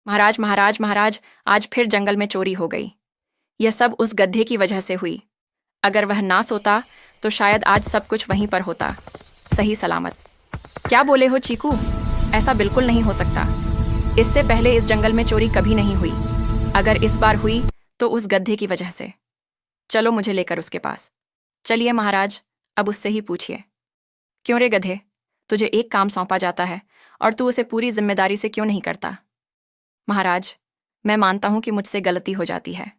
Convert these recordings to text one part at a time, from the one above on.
महाराज महाराज महाराज, आज फिर जंगल में चोरी हो गई। यह सब उस गधे की वजह से हुई। अगर वह ना सोता तो शायद आज सब कुछ वहीं पर होता, सही सलामत। क्या बोले हो चीकू? ऐसा बिल्कुल नहीं हो सकता। इससे पहले इस जंगल में चोरी कभी नहीं हुई। अगर इस बार हुई तो उस गधे की वजह से। चलो मुझे लेकर उसके पास। चलिए महाराज, अब उससे ही पूछिए। क्यों रे गधे, तुझे एक काम सौंपा जाता है और तू उसे पूरी जिम्मेदारी से क्यों नहीं करता? महाराज, मैं मानता हूं कि मुझसे गलती हो जाती है,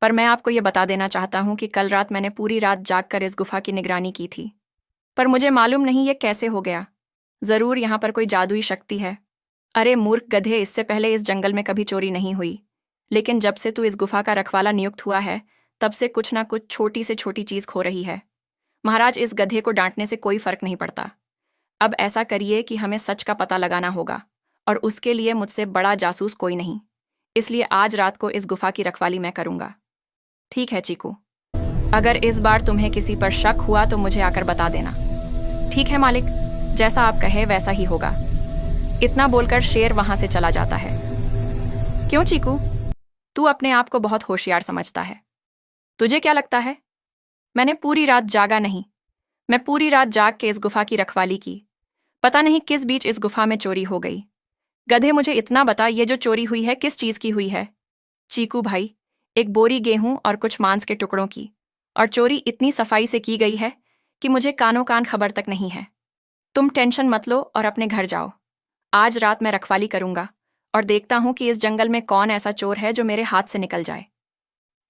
पर मैं आपको यह बता देना चाहता हूं कि कल रात मैंने पूरी रात जागकर इस गुफा की निगरानी की थी। पर मुझे मालूम नहीं ये कैसे हो गया। जरूर यहां पर कोई जादुई शक्ति है। अरे मूर्ख गधे, इससे पहले इस जंगल में कभी चोरी नहीं हुई, लेकिन जब से तू इस गुफा का रखवाला नियुक्त हुआ है तब से कुछ ना कुछ छोटी से छोटी चीज खो रही है। महाराज, इस गधे को डांटने से कोई फर्क नहीं पड़ता। अब ऐसा करिए कि हमें सच का पता लगाना होगा, और उसके लिए मुझसे बड़ा जासूस कोई नहीं। इसलिए आज रात को इस गुफा की रखवाली मैं करूंगा। ठीक है चीकू, अगर इस बार तुम्हें किसी पर शक हुआ तो मुझे आकर बता देना। ठीक है मालिक, जैसा आप कहे वैसा ही होगा। इतना बोलकर शेर वहां से चला जाता है। क्यों चीकू, तू अपने आप को बहुत होशियार समझता है। तुझे क्या लगता है मैंने पूरी रात जागा नहीं? मैं पूरी रात जाग के इस गुफा की रखवाली की। पता नहीं किस बीच इस गुफा में चोरी हो गई। गधे, मुझे इतना बता, ये जो चोरी हुई है किस चीज की हुई है? चीकू भाई, एक बोरी गेहूं और कुछ मांस के टुकड़ों की। और चोरी इतनी सफाई से की गई है कि मुझे कानों कान खबर तक नहीं है। तुम टेंशन मत लो और अपने घर जाओ। आज रात मैं रखवाली करूंगा और देखता हूं कि इस जंगल में कौन ऐसा चोर है जो मेरे हाथ से निकल जाए।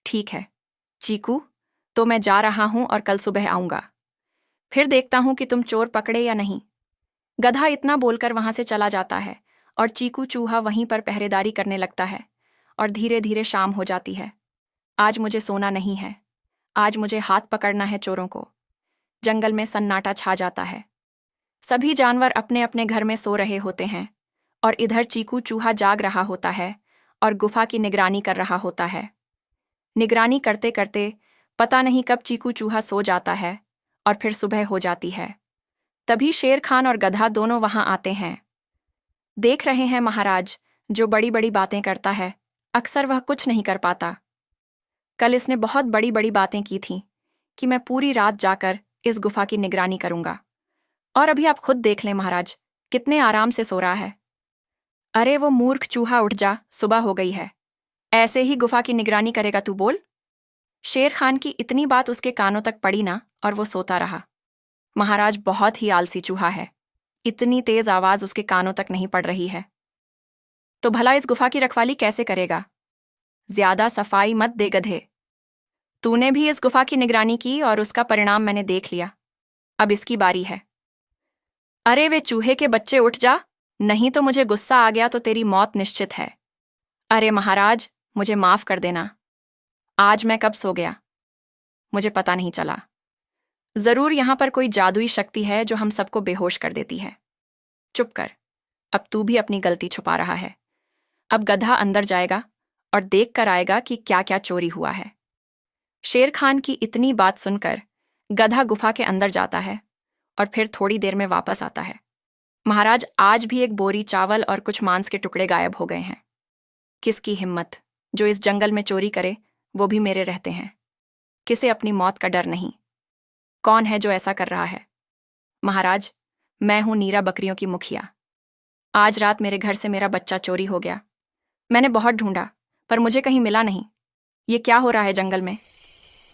ठीक है चीकू, तो मैं जा रहा हूं और कल सुबह आऊंगा। फिर देखता हूं कि तुम चोर पकड़े या नहीं। गधा इतना बोलकर वहां से चला जाता है और चीकू चूहा वहीं पर पहरेदारी करने लगता है। और धीरे धीरे शाम हो जाती है। आज मुझे सोना नहीं है। आज मुझे हाथ पकड़ना है चोरों को। जंगल में सन्नाटा छा जाता है। सभी जानवर अपने अपने घर में सो रहे होते हैं और इधर चीकू चूहा जाग रहा होता है और गुफा की निगरानी कर रहा होता है। निगरानी करते करते पता नहीं कब चीकू चूहा सो जाता है और फिर सुबह हो जाती है। तभी शेर खान और गधा दोनों वहां आते हैं। देख रहे हैं महाराज, जो बड़ी बड़ी बातें करता है अक्सर वह कुछ नहीं कर पाता। कल इसने बहुत बड़ी बड़ी बातें की थीं कि मैं पूरी रात जाकर इस गुफा की निगरानी करूंगा, और अभी आप खुद देख लें महाराज, कितने आराम से सो रहा है। अरे वो मूर्ख चूहा, उठ जा, सुबह हो गई है। ऐसे ही गुफा की निगरानी करेगा तू? बोल। शेर खान की इतनी बात उसके कानों तक पड़ी ना, और वो सोता रहा। महाराज बहुत ही आलसी चूहा है। इतनी तेज आवाज उसके कानों तक नहीं पड़ रही है। तो भला इस गुफा की रखवाली कैसे करेगा? ज्यादा सफाई मत दे गधे। तूने भी इस गुफा की निगरानी की और उसका परिणाम मैंने देख लिया। अब इसकी बारी है। अरे वे चूहे के बच्चे, उठ जा, नहीं तो मुझे गुस्सा आ गया तो तेरी मौत निश्चित है। अरे महाराज, मुझे माफ कर देना। आज मैं कब सो गया मुझे पता नहीं चला। जरूर यहां पर कोई जादुई शक्ति है जो हम सबको बेहोश कर देती है। चुप कर, अब तू भी अपनी गलती छुपा रहा है। अब गधा अंदर जाएगा और देख कर आएगा कि क्या क्या चोरी हुआ है। शेर खान की इतनी बात सुनकर गधा गुफा के अंदर जाता है और फिर थोड़ी देर में वापस आता है। महाराज, आज भी एक बोरी चावल और कुछ मांस के टुकड़े गायब हो गए हैं। किसकी हिम्मत, जो इस जंगल में चोरी करे, वो भी मेरे रहते हैं। किसे अपनी मौत का डर नहीं? कौन है जो ऐसा कर रहा है? महाराज, मैं हूं नीरा बकरियों की मुखिया। आज रात मेरे घर से मेरा बच्चा चोरी हो गया। मैंने बहुत ढूंढा पर मुझे कहीं मिला नहीं। ये क्या हो रहा है जंगल में?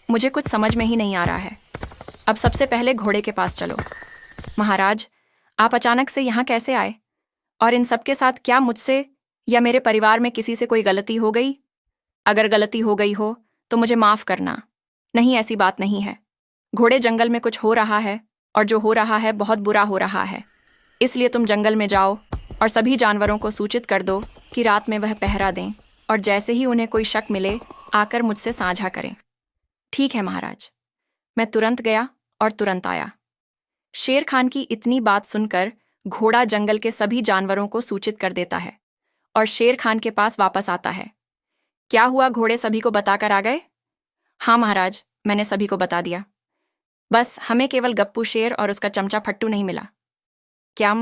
मुझे कुछ समझ में ही नहीं आ रहा है। अब सबसे पहले घोड़े के पास चलो। महाराज, आप अचानक से यहाँ कैसे आए? और इन सबके साथ क्या मुझसे या मेरे परिवार में किसी से कोई गलती हो गई? अगर गलती हो गई हो तो मुझे माफ करना। नहीं, ऐसी बात नहीं है। घोड़े, जंगल में कुछ हो रहा है, और जो हो रहा है बहुत बुरा हो रहा है। इसलिए तुम जंगल में जाओ और सभी जानवरों को सूचित कर दो कि रात में वह पहरा दें, और जैसे ही उन्हें कोई शक मिले आकर मुझसे साझा करें। ठीक है महाराज। मैं तुरंत गया और तुरंत आया। शेर खान की इतनी बात सुनकर घोड़ा जंगल के सभी जानवरों को सूचित कर देता है और शेर खान के पास वापस आता है। क्या हुआ घोड़े, सभी को बताकर आ गए? हाँ महाराज, मैंने सभी को बता दिया। बस हमें केवल गप्पू शेर और उसका चमचा फट्टू नहीं मिला। क्या